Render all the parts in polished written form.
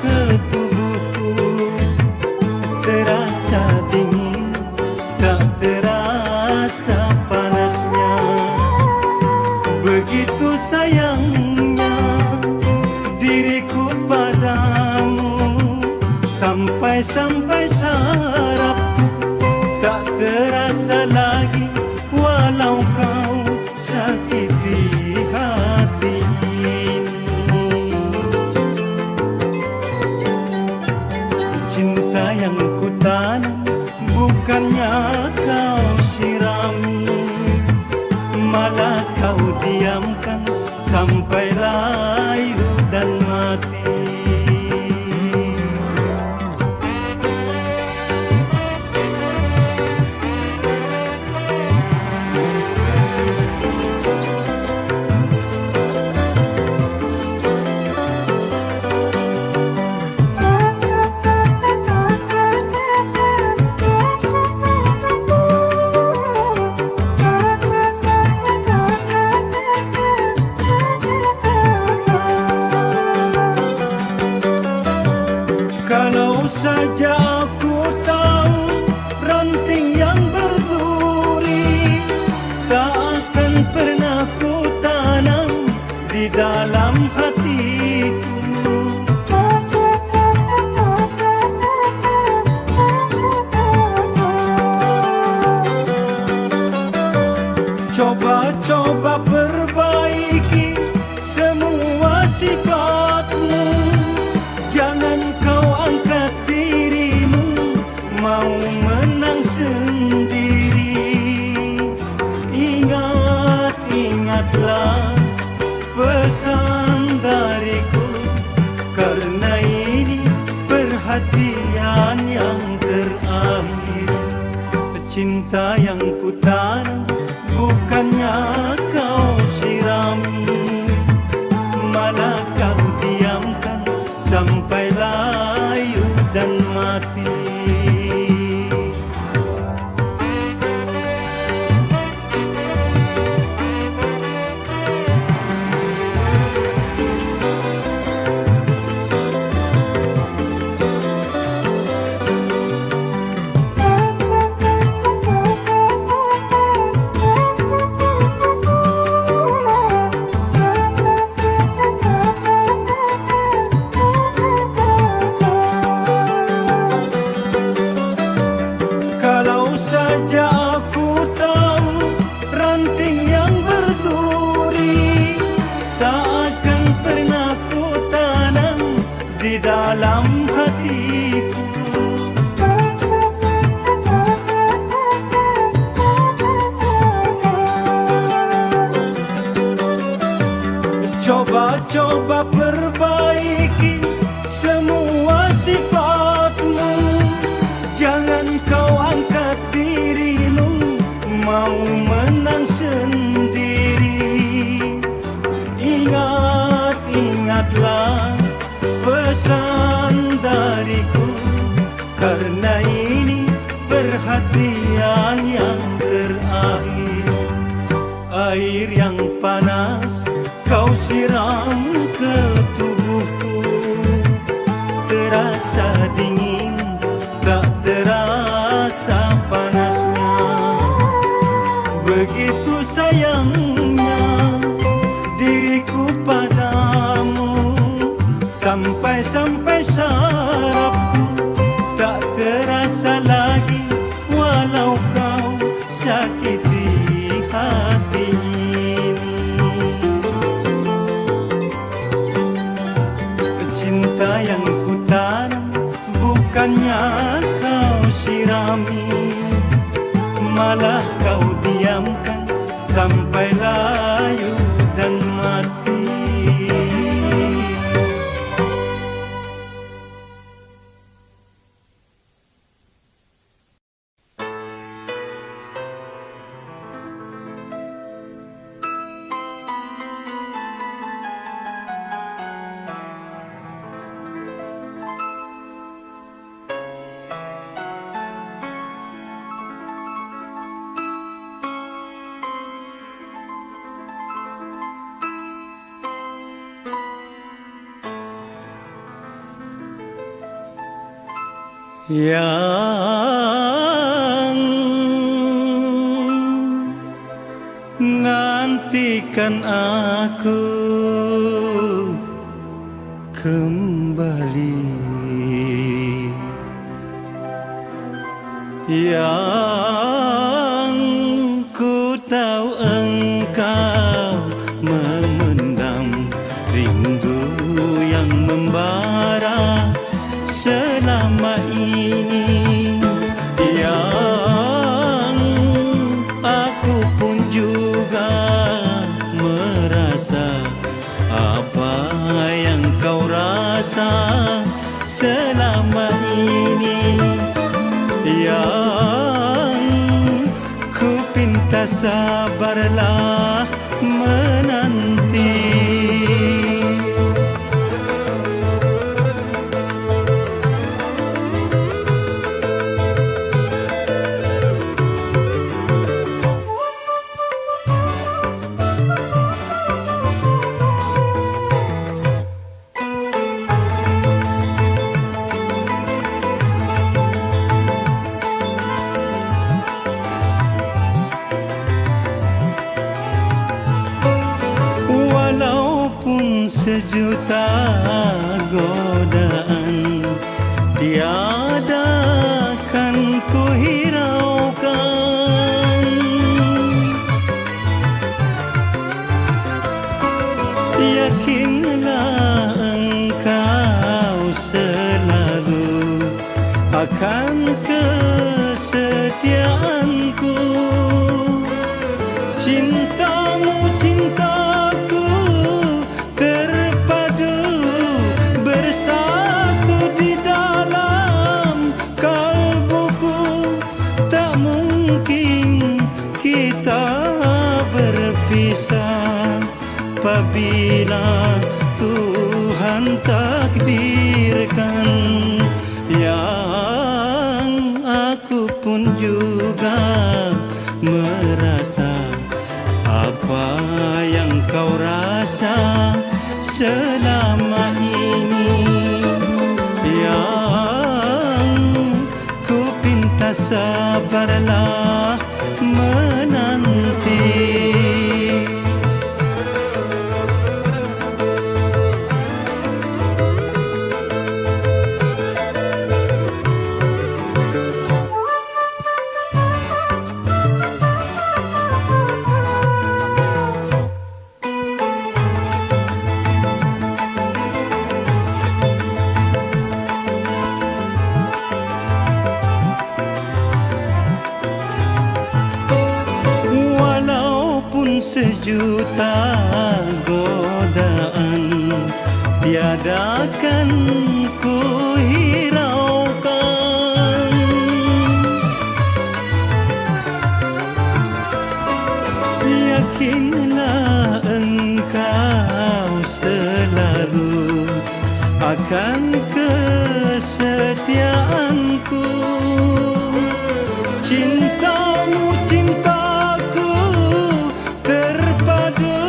ke tubuhku, terasa dingin, tak terasa panasnya. Begitu sayangnya diriku padamu, sampai-sampai sarafku tak terasa lagi, walau kau sakiti hati ini. Cinta yang kutanam bukannya kau sirami, malah kau diamkan sampai layu dan mati. Kalau saja aku tahu ranting yang berduri tak akan pernah ku tanam di dalam hatiku. Coba-coba perbaiki semua sifatmu, jangan kau angkat dirimu mau menang sendiri. Ingat-ingatlah pesan dariku, karena ini perhatian yang terakhir. Cinta yang kutanam bukannya kau sirami, malah kau diamkan sampai layu dan mati. Kalau saja aku tahu ranting yang berduri tak akan pernah ku tanam di dalam hatiku. Coba-coba perbaiki semua sifatmu, jangan kau angkat dirimu mau menang sendiri. Ingat-ingatlah pesan dariku, karena ini perhatian yang terakhir. Air yang panas kau siram ke tubuhku, terasa dingin, tak terasa panasnya. Begitu sayangnya diriku padamu, sampai-sampai sarafku tak terasa lagi, walau kau sakiti hati ini. Cinta yang kutanam bukannya kau sirami, malah kau diamkan sampai layu dan mati. yang nantikan aku kembali, yang ku tahu engkau memendam rindu yang membara selama ini, yang aku pun juga merasa apa yang kau rasa selama ini, yang ku pinta sabarlah menanti. Walaupun sejuta godaan tiada kan ku hiraukan, yakinlah engkau selalu akan kesetiaanku. Cintamu cintaku terpadu bersatu di dalam kalbuku. Tak mungkin kita berpisah apabila Tuhan takdirkan, yang aku pun juga merasa apa yang kau rasa selama ini, yang ku pinta sabarlah menanti. Sejuta godaan tiada kan ku hiraukan, yakinlah engkau selalu akan kesetiaanku. Cintamu cintaku terpadu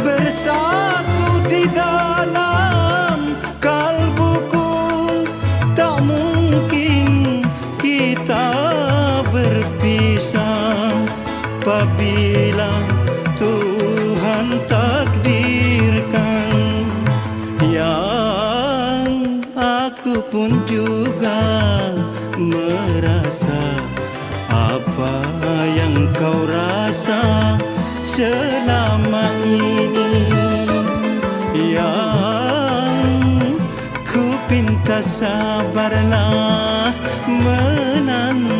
bersatu di dalam kalbuku. Tak mungkin kita berpisah apabila Tuhan takdirkan, yang aku pun juga merasa apa yang kau rasa selama ini, yang ku pinta sabarlah menanti.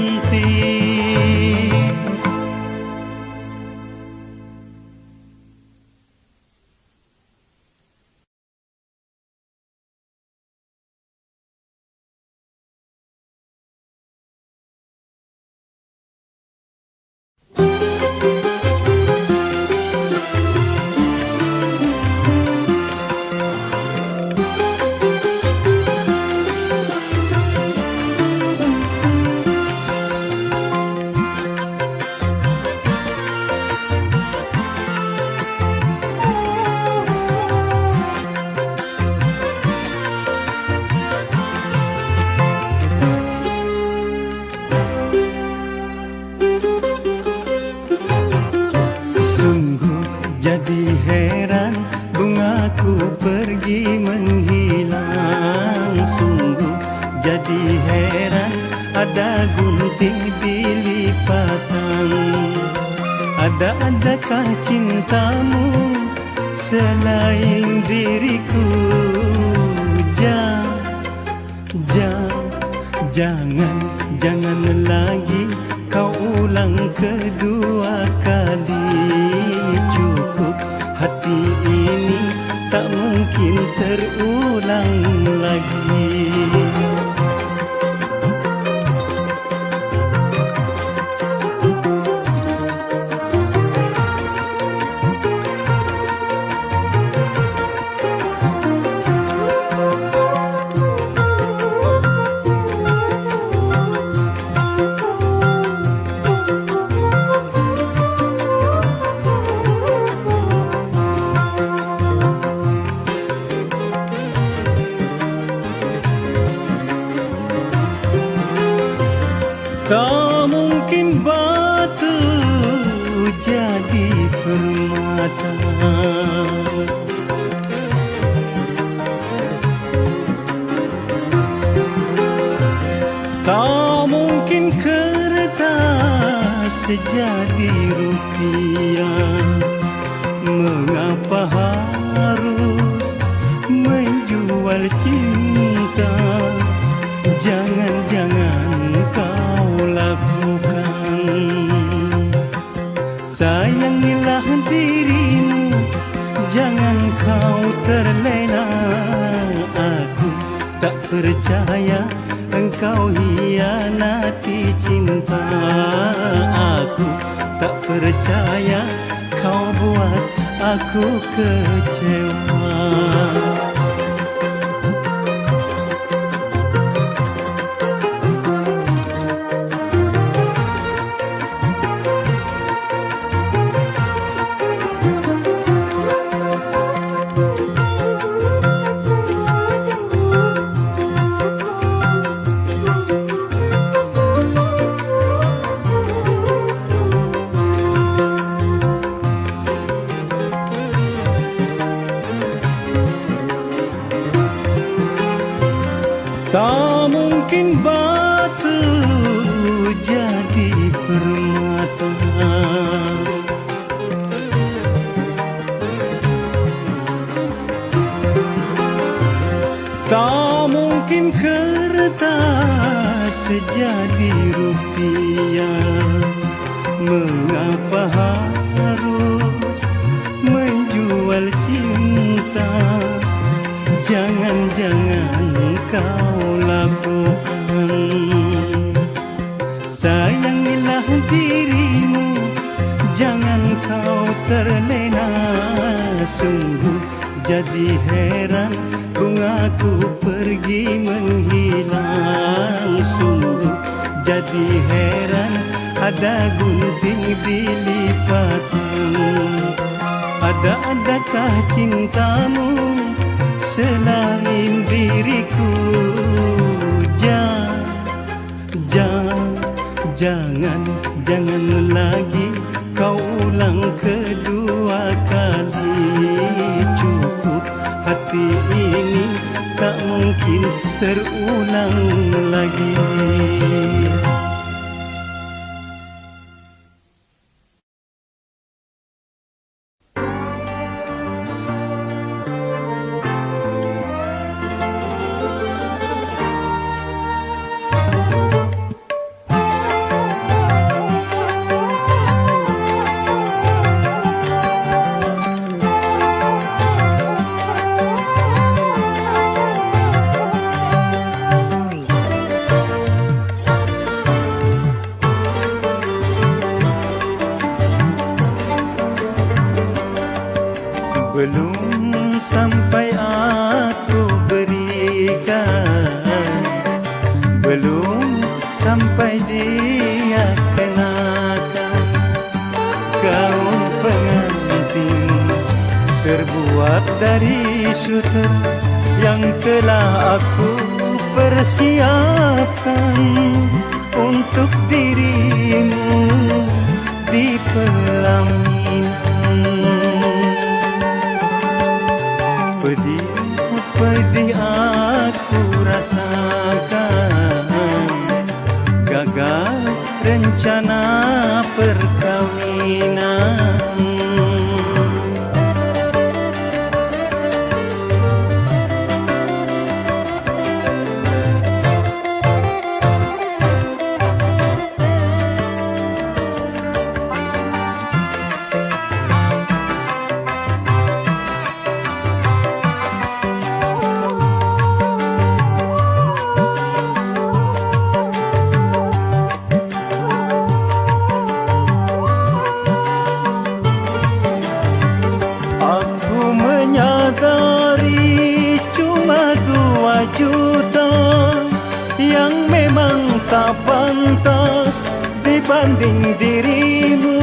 aku pergi menghilang. Sungguh jadi heran, ada gunting di lipatan. Adakah cintamu selain diriku? Jangan lagi kau ulang kedua kali. Cukup, hati ini tak mungkin terulang lagi. Tak mungkin batu jadi permata. Tak mungkin kertas jadi rupiah. Mengapa harus menjual cinta? Jangan kau lakukan. Sayangilah dirimu, jangan kau terlena. Aku tak percaya engkau hianati cinta. Aku tak percaya kau buat aku kecewa. Tak mungkin batu jadi permata. Tak mungkin kertas jadi rupiah. Mengapa harus menjual cinta? Jangan kau lakukan. Sayangilah dirimu, jangan kau terlena. Sungguh jadi heran, bungaku pergi menghilang. Sungguh jadi heran, ada gunting di lipatan. Adakah cintamu selain diriku? Jangan lagi kau ulang kedua kali. Cukup, hati ini tak mungkin terulang lagi. Belum sampai aku berikan, belum sampai dia kenakan. Gaun pengantin terbuat dari sutra yang telah aku persiapkan untuk dirimu di pelaminan. Pedih aku rasakan, gagal rencana perkawinan. Yang memang tak pantas dibanding dirimu.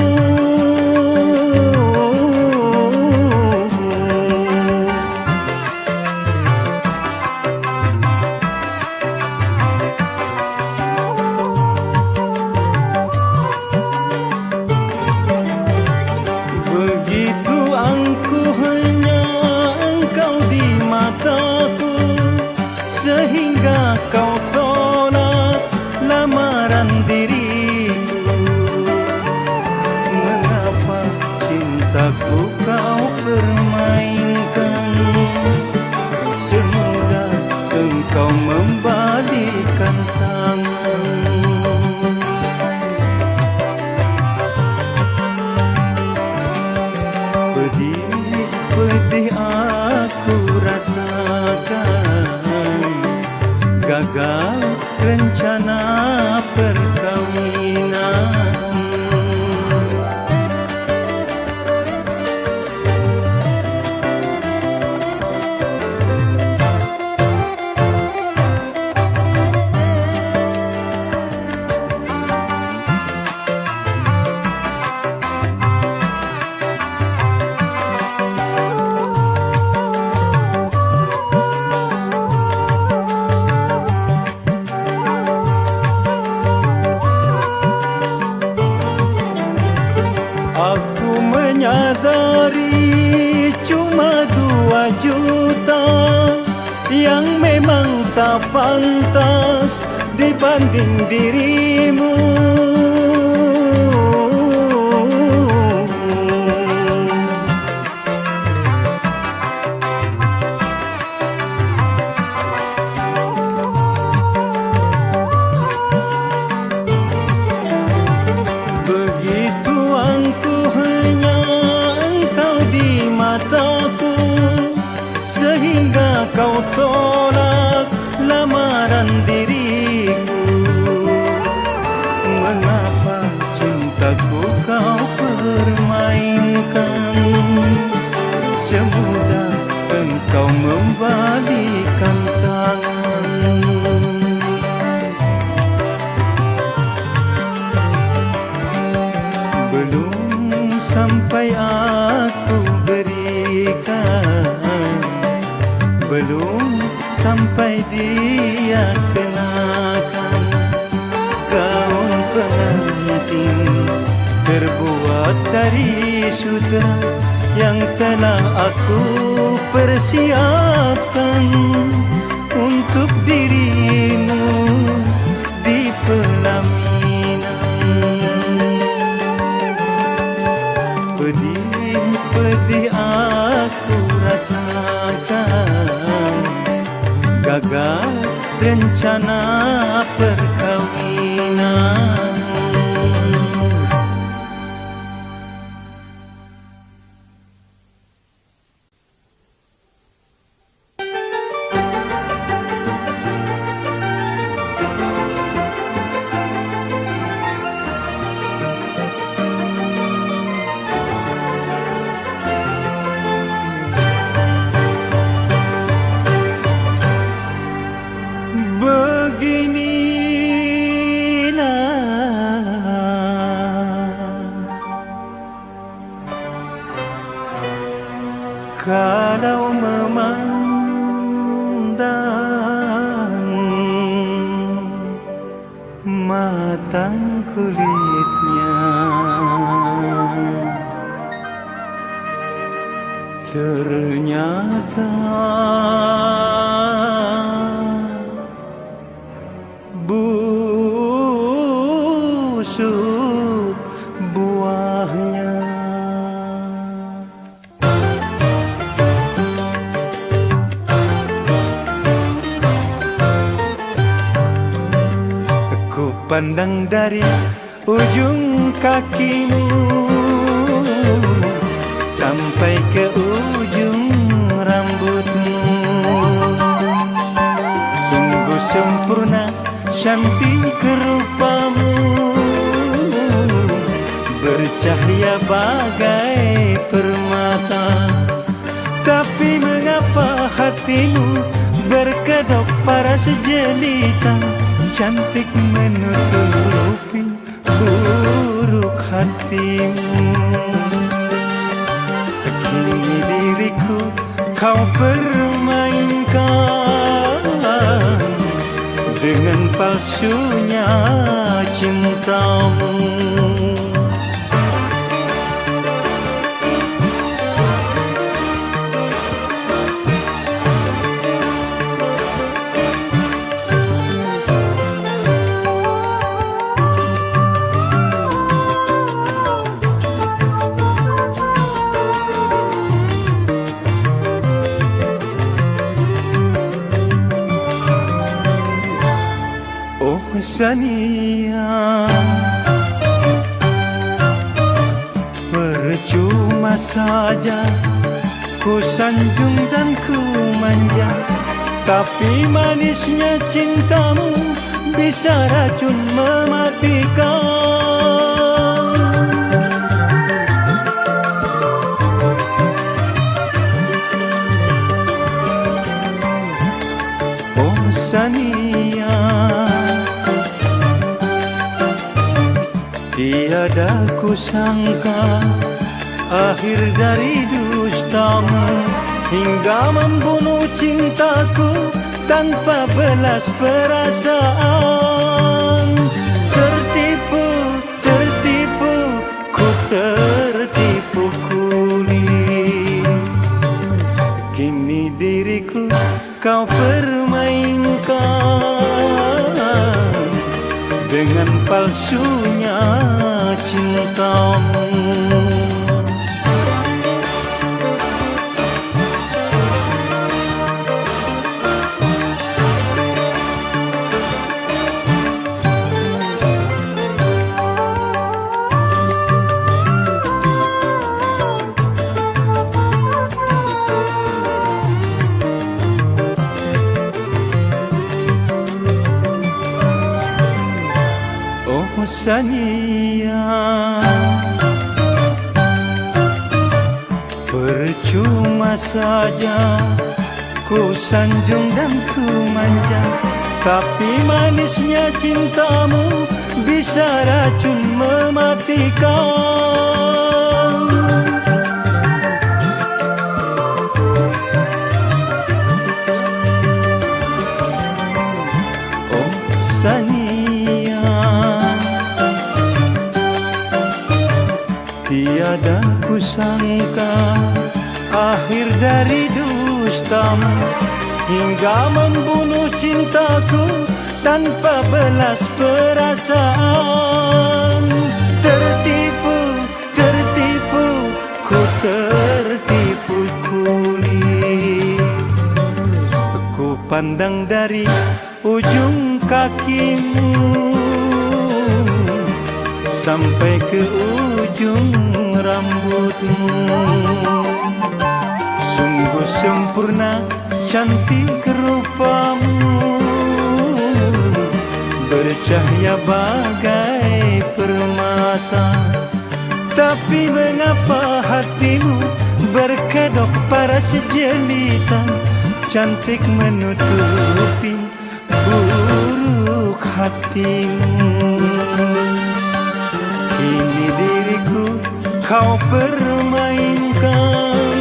Begitu angku hanya engkau di mataku, sehingga kau tolak lamaran diriku. Mengapa cintaku kau permainkan, semudah engkau membalikkan tangan. Pedih aku rasakan, gagal rencana perkawinan. Aku menyadari cuma 2 juta yang memang tak pantas dibanding dirimu. Sehingga kau tolak lamaran diriku. Mengapa cintaku kau permainkan, semudah engkau membalikkan tangan. Belum sampai aku berikan, belum sampai dia kenakan gaun pengantin terbuat dari sutra yang telah aku persiapkan untuk dirimu di pelaminan. Pedih aku rasakan, gagal rencana perkawinan. Kalau memandang matang kulitnya, Ternyata busuk buahnya. Ku pandang dari ujung kakimu sampai ke ujung rambutmu. Sungguh sempurna cantik rupamu, bercahaya bagai permata. Tapi mengapa hatimu berkedok paras jelita, cantik menutupi buruk hatimu. Kini diriku kau permainkan dengan palsunya cintamu. Sania, percuma saja ku sanjung dan ku manja, tapi manisnya cintamu bisa racun mematikan. Oh Sania, tiada kusangka akhir dari dustamu hingga membunuh cintaku tanpa belas perasaan. Tertipu, tertipu, ku tertipu kuli. Kini diriku kau permainkan dengan palsunya cintamu. Sania, percuma saja ku sanjung dan ku manja, tapi manisnya cintamu bisa racun mematikan. Oh Sania, tiada kusangka akhir dari dustamu hingga membunuh cintaku tanpa belas perasaan. Tertipu, tertipu, ku tertipu kuli. Ku pandang dari ujung kakimu sampai ke ujung rambutmu. Sungguh sempurna cantik rupamu, bercahaya bagai permata. Tapi mengapa hatimu berkedok paras jelita, cantik menutupi buruk hatimu. Kini diriku kau permainkan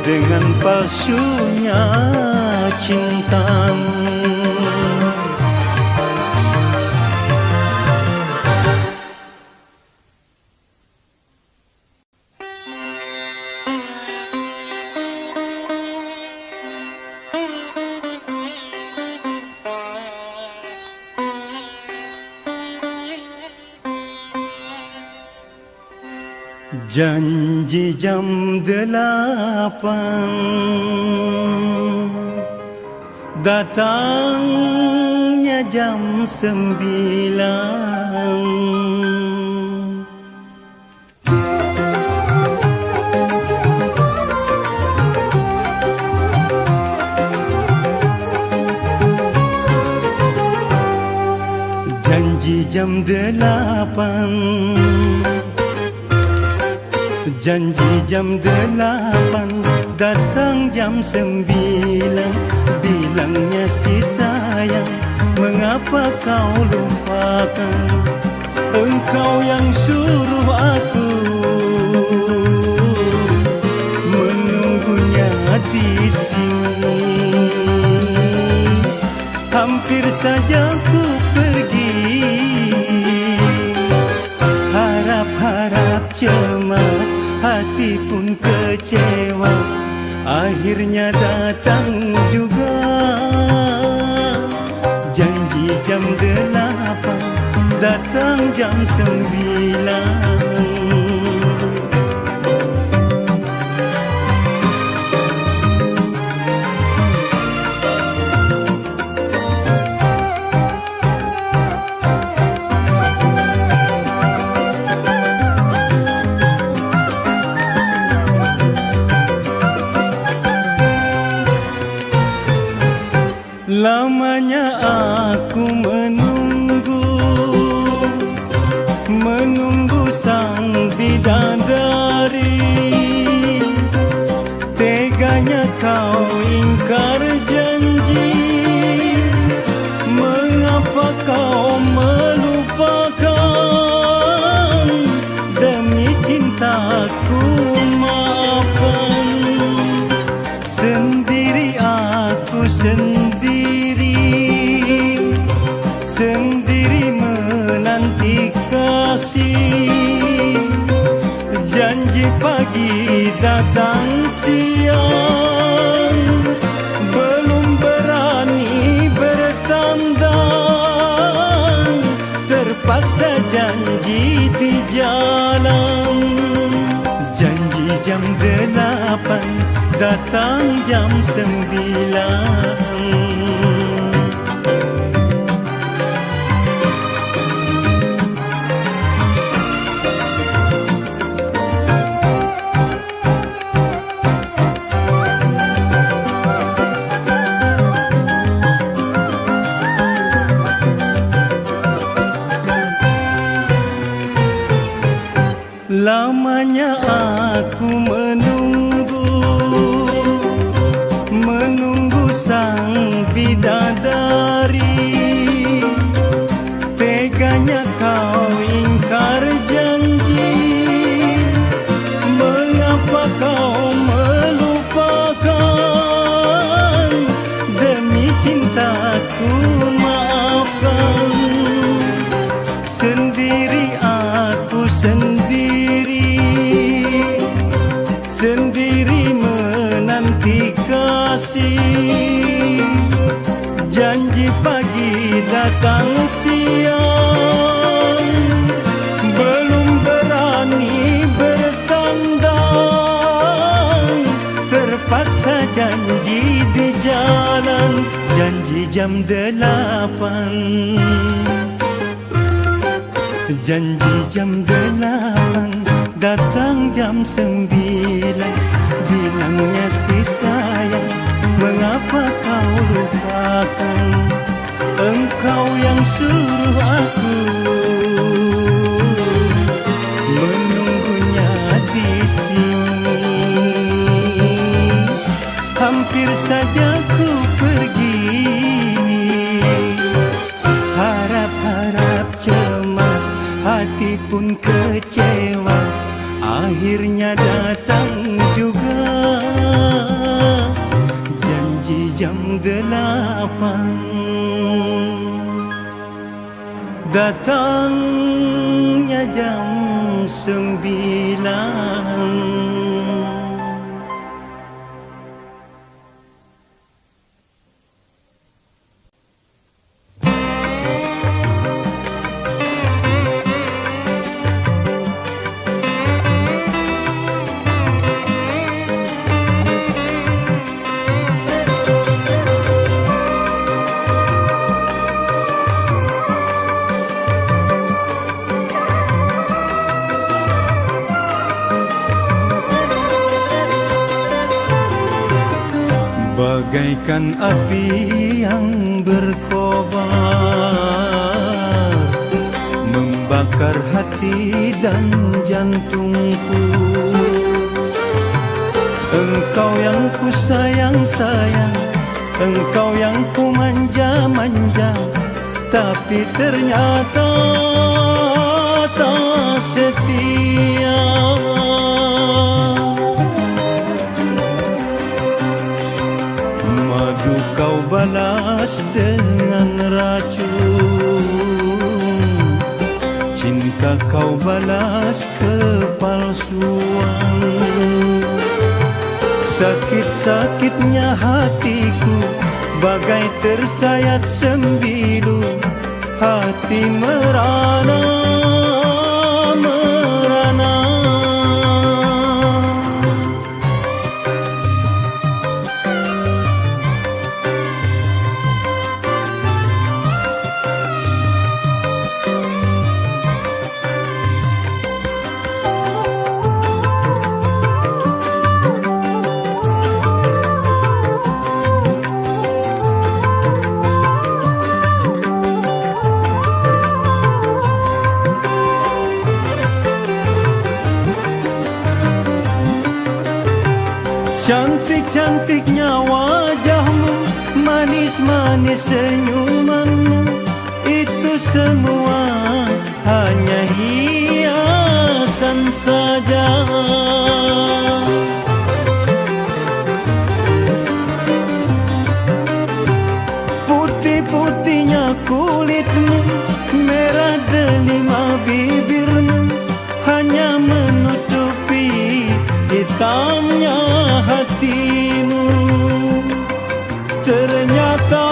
dengan palsunya cintamu. Janji jam 8, datangnya jam 9. Janji jam 8, janji jam 8, datang jam 9. Bilangnya si sayang, mengapa kau lupakan? Engkau yang suruh aku menunggunya di sini. Hampir saja ku pergi, harap-harap cemas, hati pun kecewa. Akhirnya datang juga janji jam 8, datang jam 9. Lamanya aku menunggu sang bidadari. Teganya kau ingkar janji, mengapa kau melupakan? Demi cintaku maafkan. Sendiri aku sendiri menanti kasih. Janji pagi datang siang, belum berani bertandang. Terpaksa janji di jalan. Janji jam 8, datang jam 9. Lamanya aku menunggu sang bidadari. Teganya kau ingkar janji, mengapa kau melupakan? Demi cintaku maafkan. Sendiri aku sendiri menanti kasih. Janji pagi datang siang, belum berani bertandang. Terpaksa janji di jalan. Janji jam 8, janji jam 8, datang jam 9. Bilangnya si sayang, mengapa kau lupakan? Engkau yang suruh aku menunggunya di sini. Hampir saja ku pergi, harap-harap cemas, hati pun kecewa. Akhirnya datang juga janji jam 8, datangnya jam 9. Bagaikan api yang berkobar, membakar hati dan jantungku. Engkau yang ku sayang-sayang, engkau yang ku manja-manja, tapi ternyata tak setia. Madu kau balas dengan racun, cinta kau balas kepalsuan. Sakit-sakitnya hatiku bagai tersayat sembilu, hati merana, merana. Cantik-cantiknya wajahmu, manis-manis senyumanmu, itu semua hanya hiasan saja. Putih-putihnya kulitmu, merah delima bibirmu, hanya menutupi hitamnya hatimu. Ternyata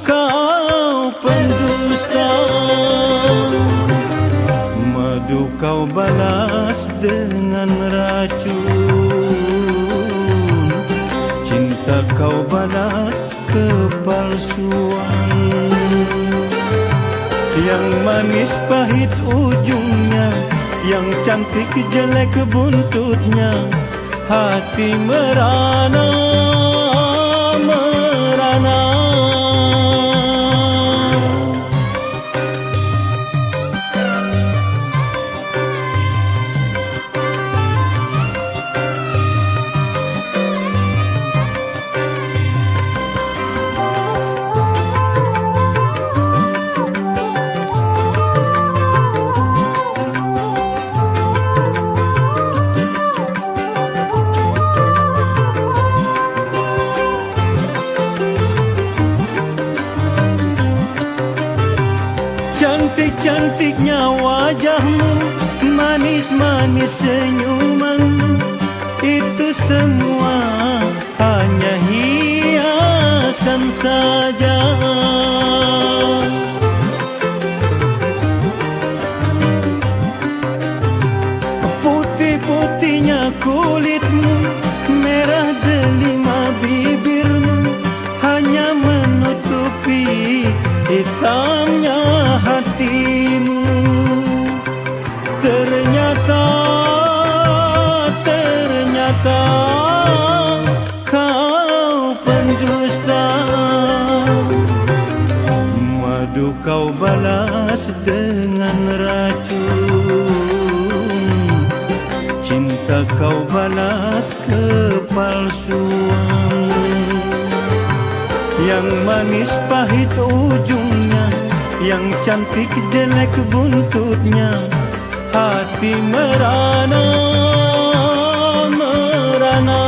kau pendusta. Madu kau balas dengan racun, cinta kau balas kepalsuan. Yang manis pahit ujungnya, yang cantik jelek buntutnya, hati merana, merana. Cantik-cantiknya wajahmu, manis-manis senyumanmu, itu semua hanya hiasan saja. Putih-putihnya kulitmu, merah delima bibirmu, hanya menutupi hitamnya hatimu. Ternyata kau pendusta. Madu kau balas dengan racun, cinta kau balas kepalsuan. Yang manis pahit ujungnya, yang cantik jelek buntutnya, hati merana, merana.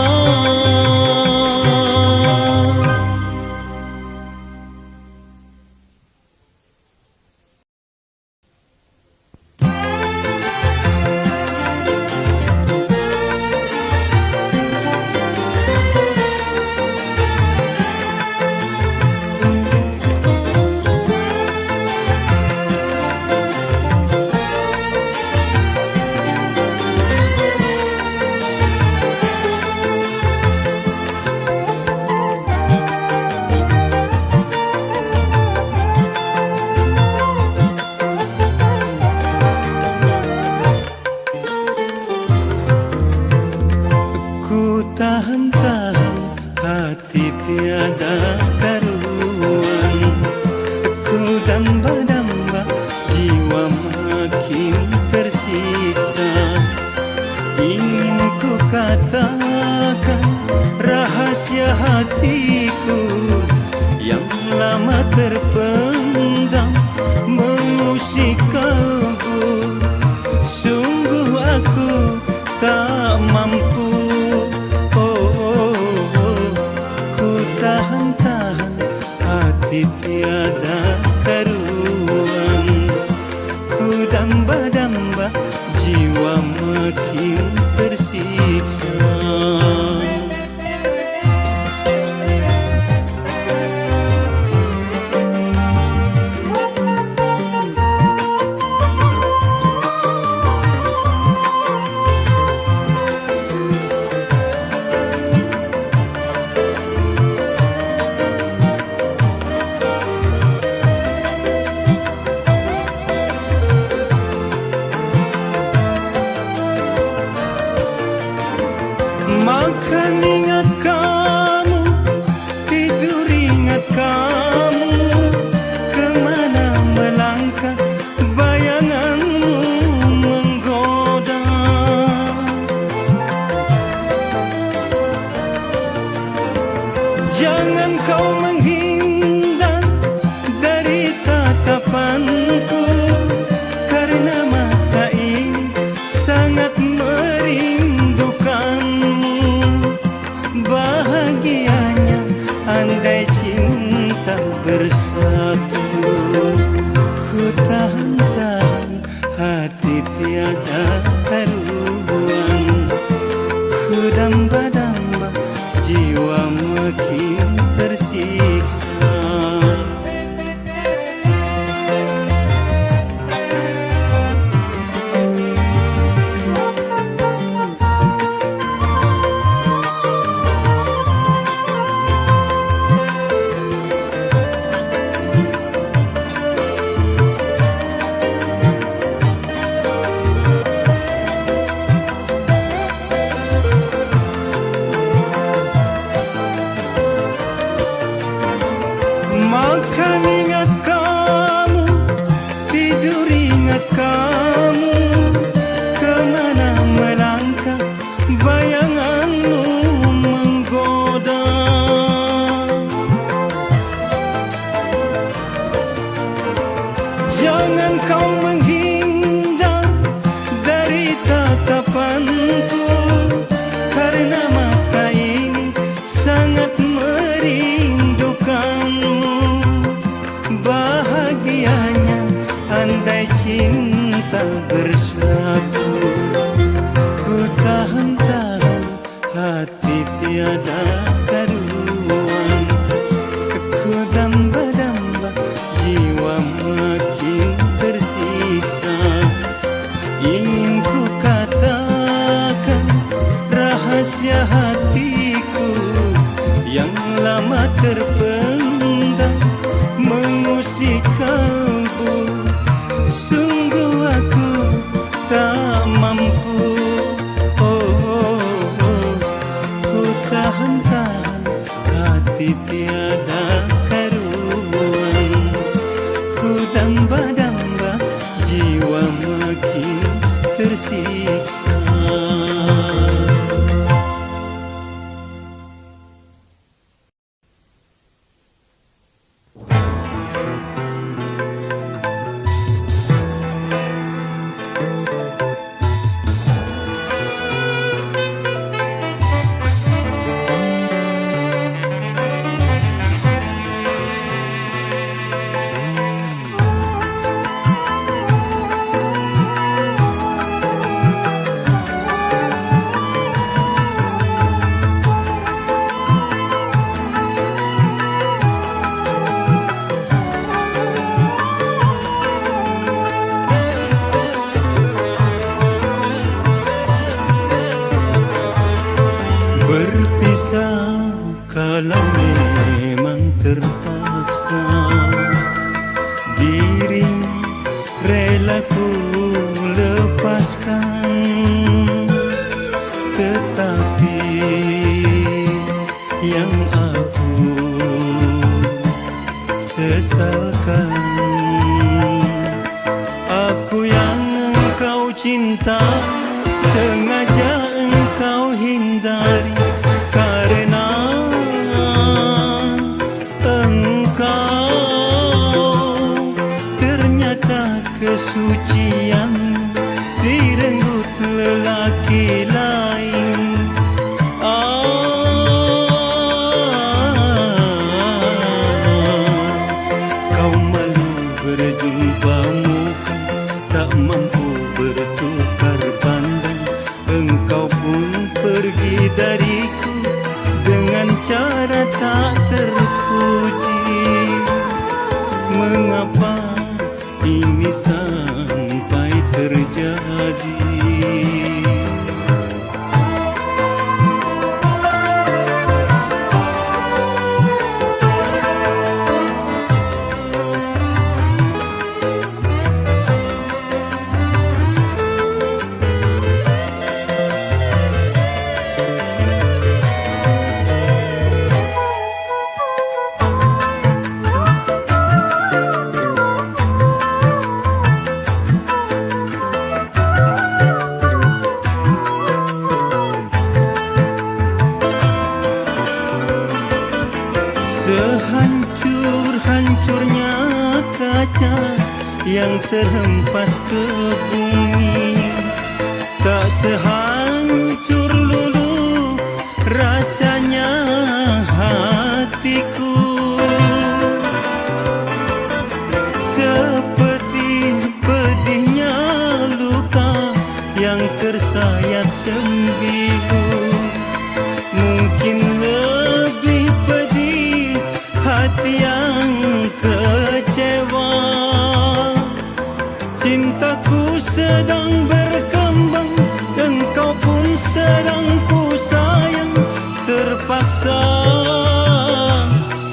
tiada karuan. Ku damba-damba jiwa makin tersiksa. Ingin ku katakan rahasia hatiku yang lama terpendam mengusik kalbu. Sungguh aku tak mampu. Ku tahan-tahan hati tiada karuan. Ku damba-damba jiwa makin tersiksa. Makan ingat kamu, tidur ingat kamu, kemana melangkah bayanganmu menggoda. Jangan kau menghindar dari tatapanku, karena mata ini sangat merindukanmu. Engkau pun pergi dariku dengan cara tak terpuji. Mengapa ini sampai terjadi? Sehancur-hancurnya kaca yang terhempas ke bumi, tak sehancur lulu rasanya hatiku. Seperti pedihnya luka yang tersayat sembilu, mungkin lebih pedih hati yang kecewa. Cintaku sedang berkembang, engkau pun sedang ku sayang. Terpaksa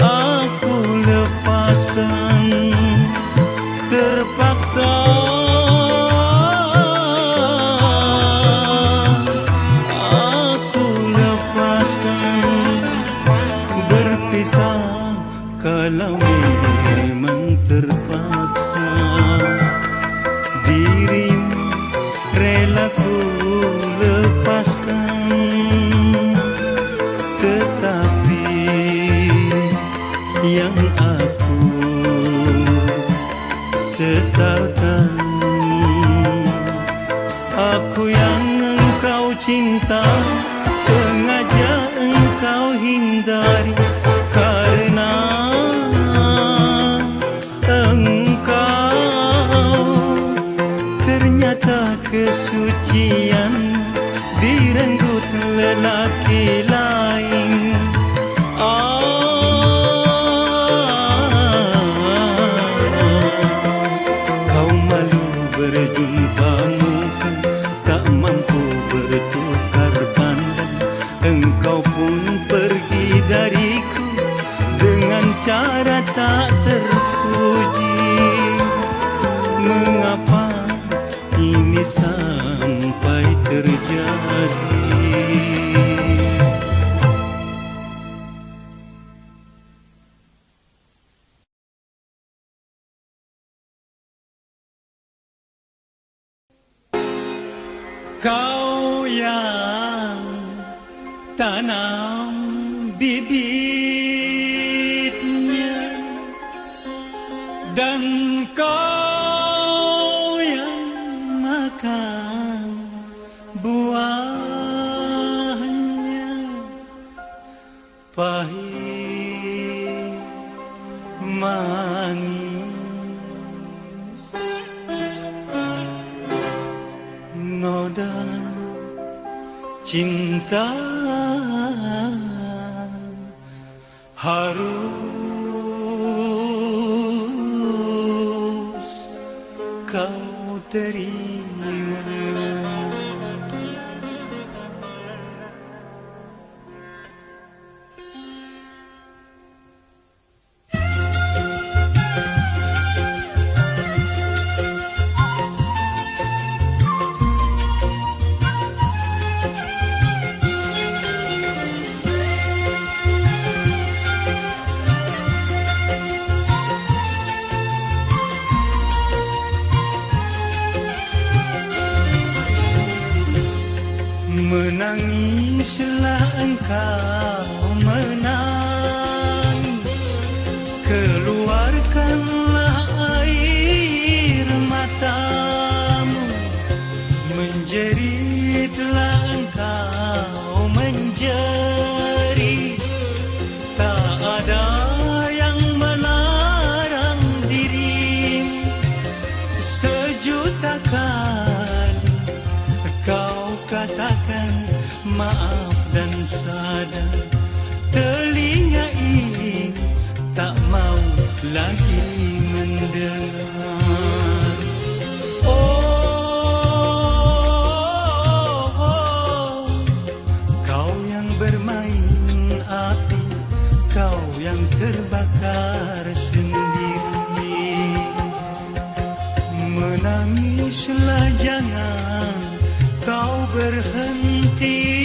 aku lepaskan, terpaksa aku lepaskan. Berpisah kalau memang terpaksa, dirimu rela ku lepaskan. Tetapi yang aku sesalkan, aku yang engkau cinta sengaja engkau hindari. Karena engkau ternyata kesucian direnggut lelaki lain. Kau malu berjumpa muka, tak mampu bertukar pandang. Engkau pun pergi dariku dengan cara tak terpuji. Mengapa ini sampai terjadi? Kau yang tanam bibitnya, dan kau yang makan buahnya. Pahit manis noda cinta harus kau terima. Menangislah engkau menangis, keluarkanlah air matamu. Menjeritlah engkau menjerit, tak ada yang melarang dirimu. Sejuta kali kau katakan maaf dan sadar. Telinga ini tak mau lagi mendengar. Oh, kau yang bermain api, kau yang terbakar sendiri. Menangislah, jangan kau berhenti.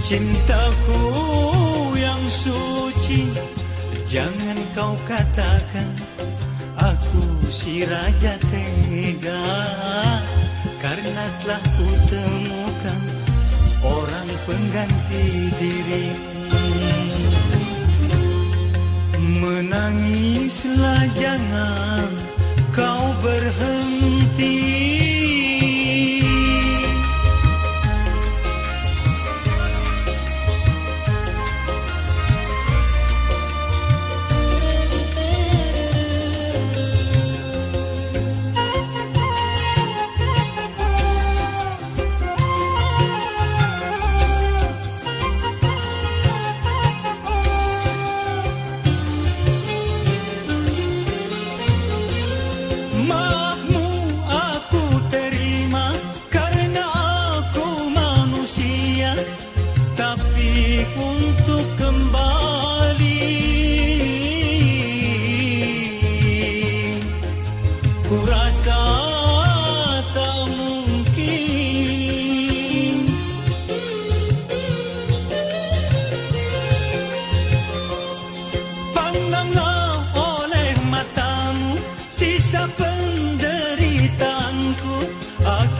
Cintaku yang suci, jangan kau katakan aku si raja tega, karena telah ku temukan orang pengganti dirimu. Menangislah, jangan kau berhenti.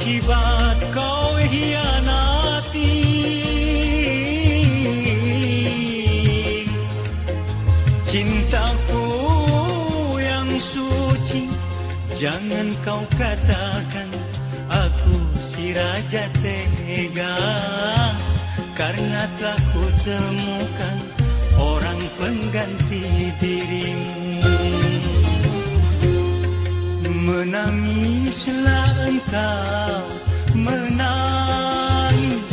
Akibat kau hianati, cintaku yang suci, jangan kau katakan aku si raja tega, karena telah ku temukan orang pengganti dirimu. Menangislah engkau, menangis,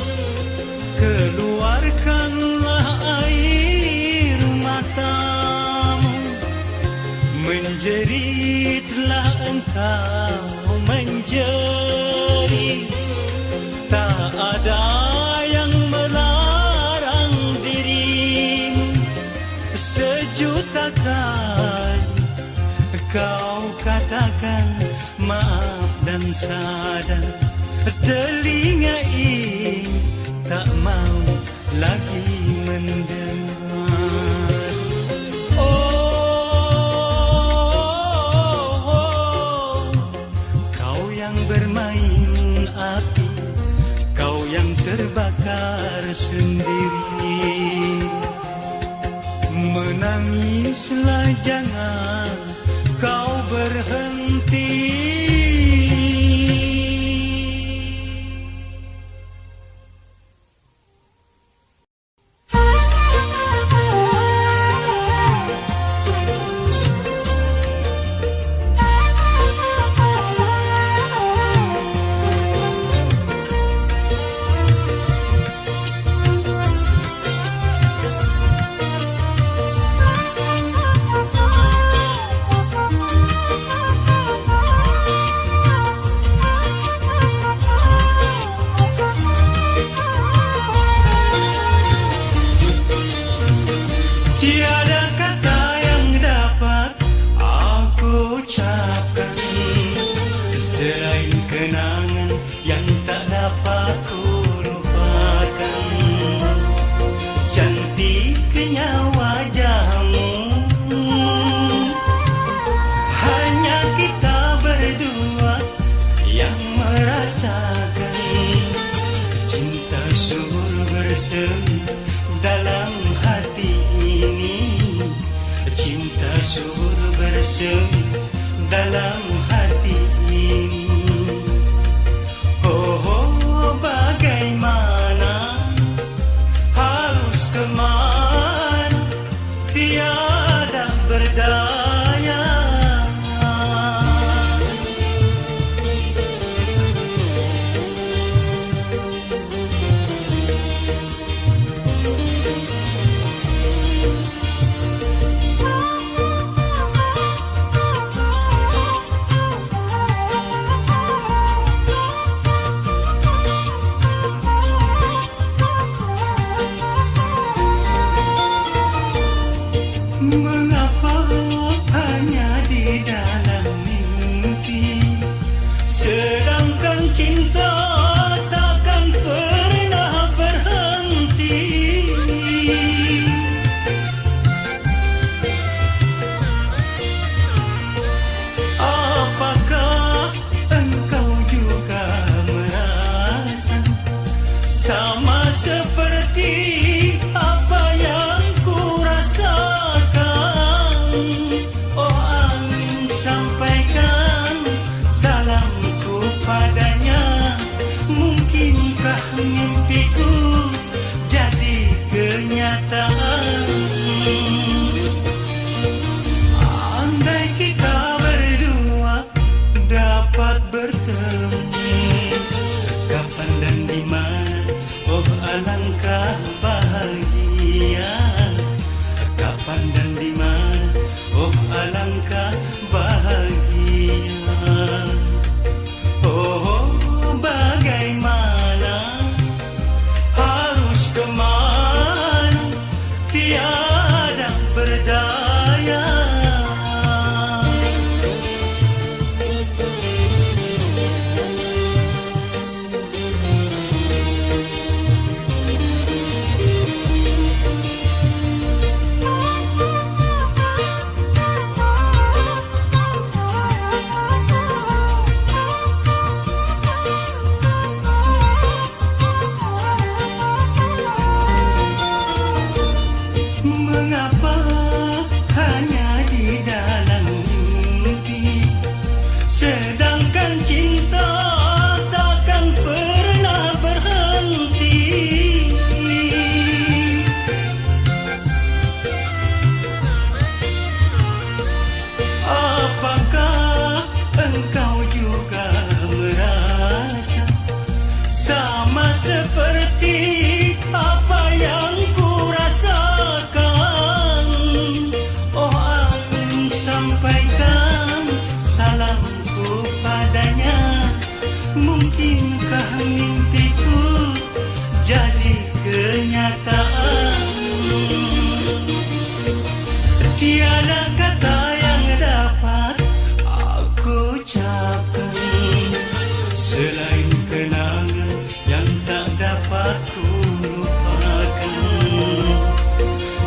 keluarkanlah air matamu. Menjeritlah engkau, menjerit, tak ada yang melarang dirimu. Sejuta kali kau katakan maaf dan sadar, telinga ini tak mau lagi mendengar. Oh, kau yang bermain api, kau yang terbakar sendiri. Menangislah, jangan kau berhenti. bersemi dalam hati ini. Oh, oh, bagaimana, harus kemana, tiada berdaya. Mengapa hanya di dalam mimpi, sedangkan cinta takkan pernah berhenti. Apakah engkau juga merasa sama seperti apa yang ku rasakan? Oh angin, sampaikan salamku padanya. Mungkinkah mimpiku jadi kenyataan? Andai kita berdua dapat bertemu, kapan dan di mana, oh alangkah bahagia. Kapan dan di mana, oh alangkah bahagia. Oh, oh, bagaimana, harus kemana, tiada berdaya. Mengapa hanya di dalam mimpi, sedangkan cinta takkan pernah berhenti. Apakah engkau juga merasa sama seperti apa yang ku rasakan? Oh angin, sampaikan salamku padanya. Mungkinkah mimpiku jadi kenyataan? Tiada kata yang dapat aku ucapkan selain kenangan yang tak dapat ku lupakan.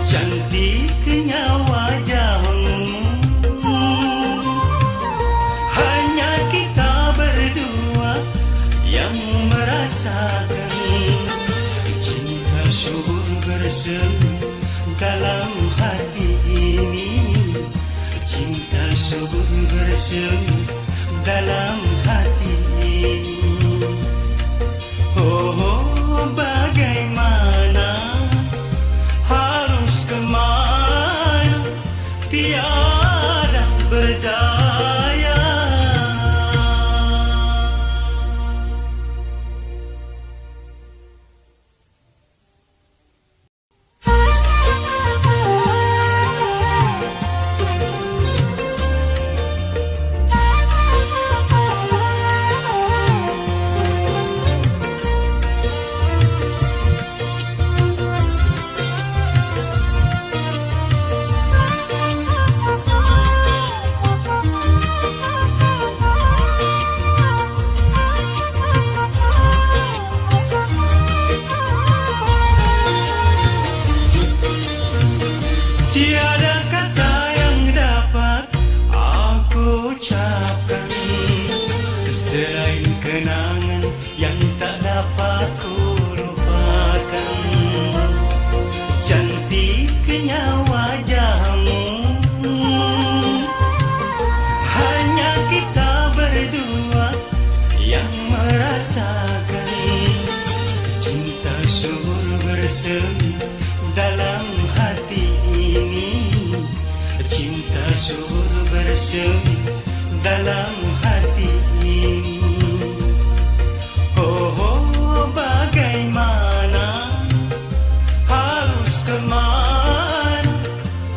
Cantiknya wajahmu, hanya kita berdua yang merasakan. Cinta subur bersemi dalam hati ini. Cinta subur bersemi dalam hati ini. Oh, oh, bagaimana, harus kemana, tiada berdaya. syur bersemi dalam hati ini. Oh, oh, bagaimana, harus kemana,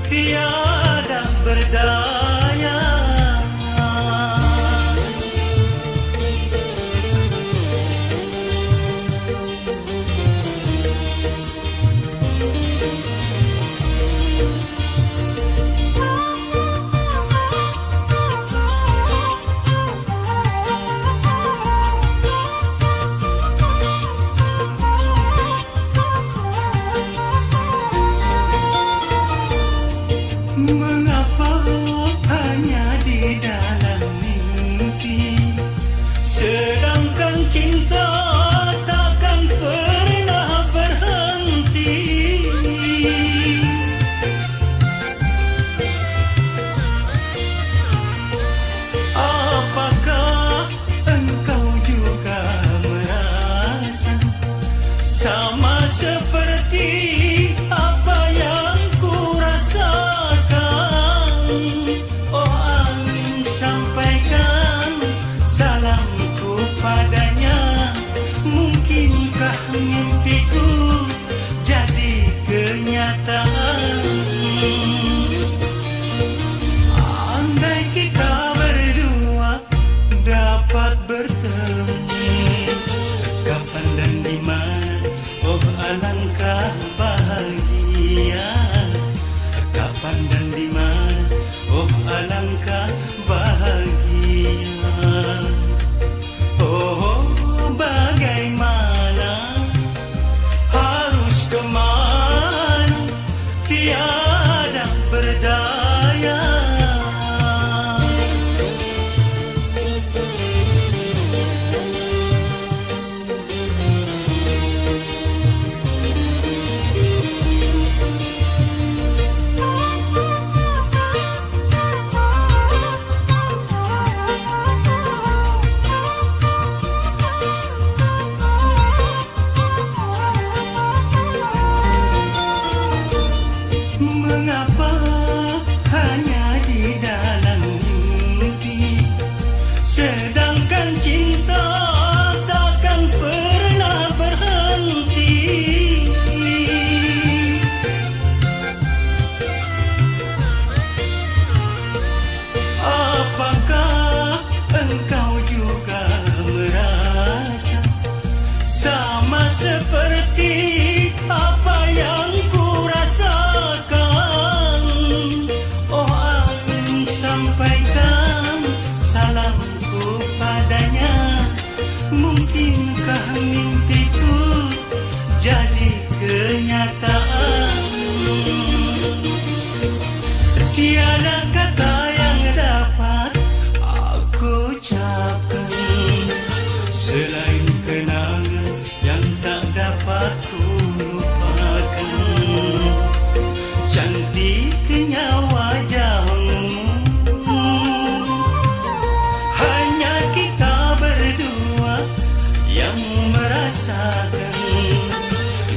tiada berdaya. Mengapa hanya di dalam mimpi, sedangkan cinta takkan pernah berhenti. Apakah engkau juga merasa sama seperti apa yang ku rasakan? Oh angin, sampaikan salamku padanya. Mungkinkah mimpiku jadi kenyataan? Andai kita berdua dapat bertemu, kapan dan di mana, oh alangkah bahagia. Kapan dan di mana, oh alangkah bahagia. Oh, bagaimana, harus kemana, tiada berdaya. Mengapa hanya di dalam mimpi, sedangkan cinta takkan pernah berhenti. Apakah engkau juga merasa sama seperti apa yang ku rasakan? Oh angin, sampaikan salamku padanya. Mungkinkah mimpiku jadi kenyataan? Tiada kata yang dapat aku ucapkan selain kenangan yang tak dapat ku lupakan. Cantiknya wajahmu, hanya kita berdua yang merasakan.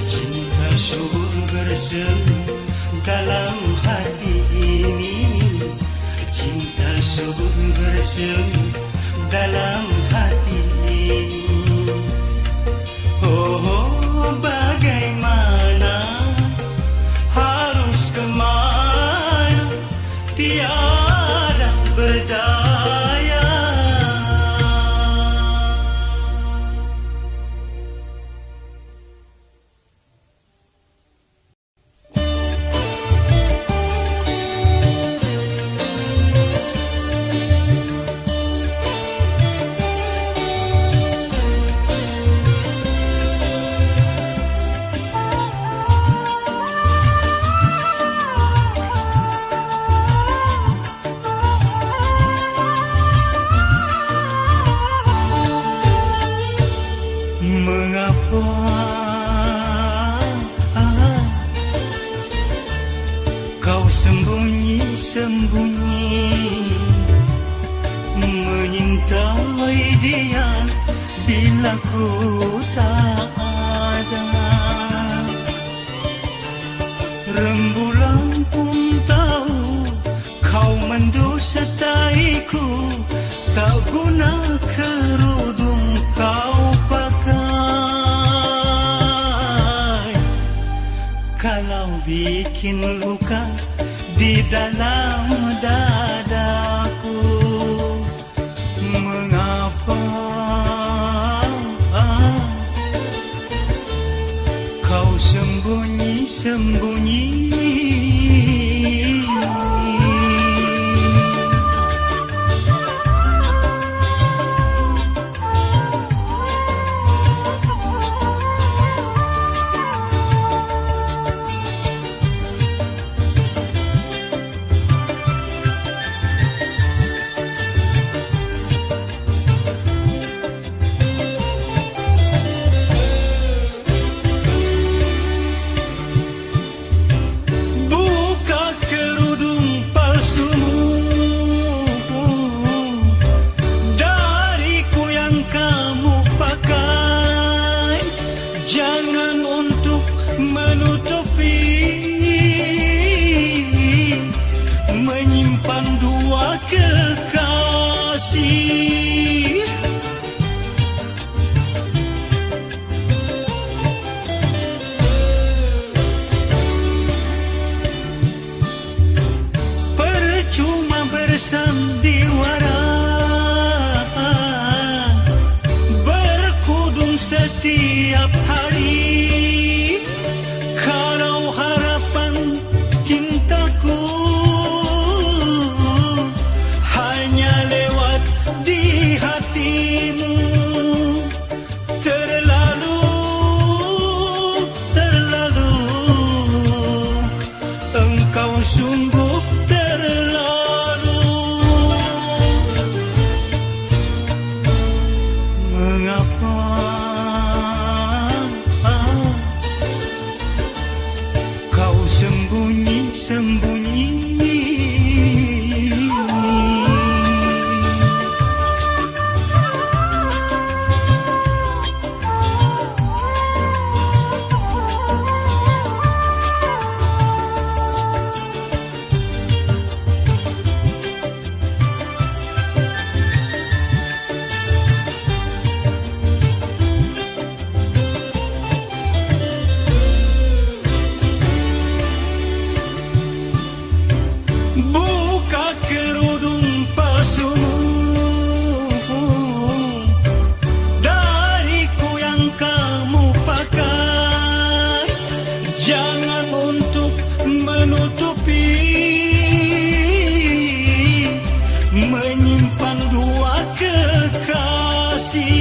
Cinta syur bersemi dalam hati ini. Cinta syur bersemi dalam hati ini. Oh, oh, bagaimana, harus kemana, tiada berdaya. Kau sembunyi-sembunyi menyintai dia bila ku tak ada. Rembulan pun tahu kau mendustaiku, tak guna kerudung kau pakai. Kalau bikin luka di dalam dadaku, mengapa kau sembunyi-sembunyi? Menyimpan dua kekasih, percuma bersandiwara, berkudung setiap hari, kalau harapan cintaku hanya lewat di hatimu. Terlalu engkau sungguh terlalu. Mengapa kau sembunyi-sembunyi? Buka kerudung palsumu dariku yang kamu pakai, jangan untuk menutupi, menyimpan dua kekasih.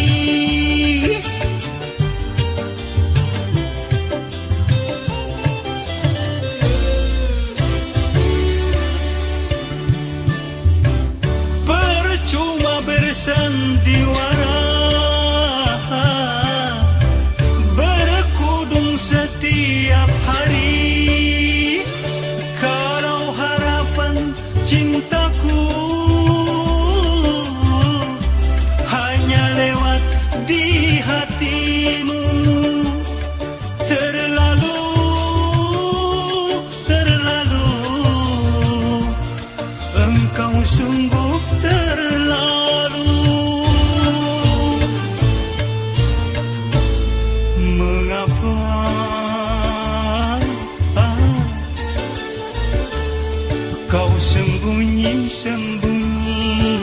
Cuma bersandiwara, berkudung setiap hari, kalau harapan cintaku hanya lewat di hatimu. Terlalu engkau sungguh terlalu. Mengapa kau sembunyi-sembunyi,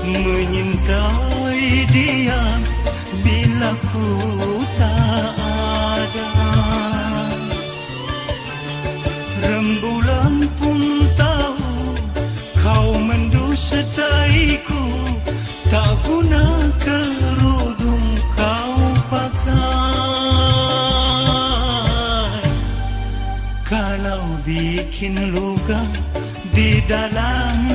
menyintai dia bila ku tak ada? Rembulan pun tahu kau mendustaiku, tak guna kerudung kau pakai. Kalau bikin luka di dalam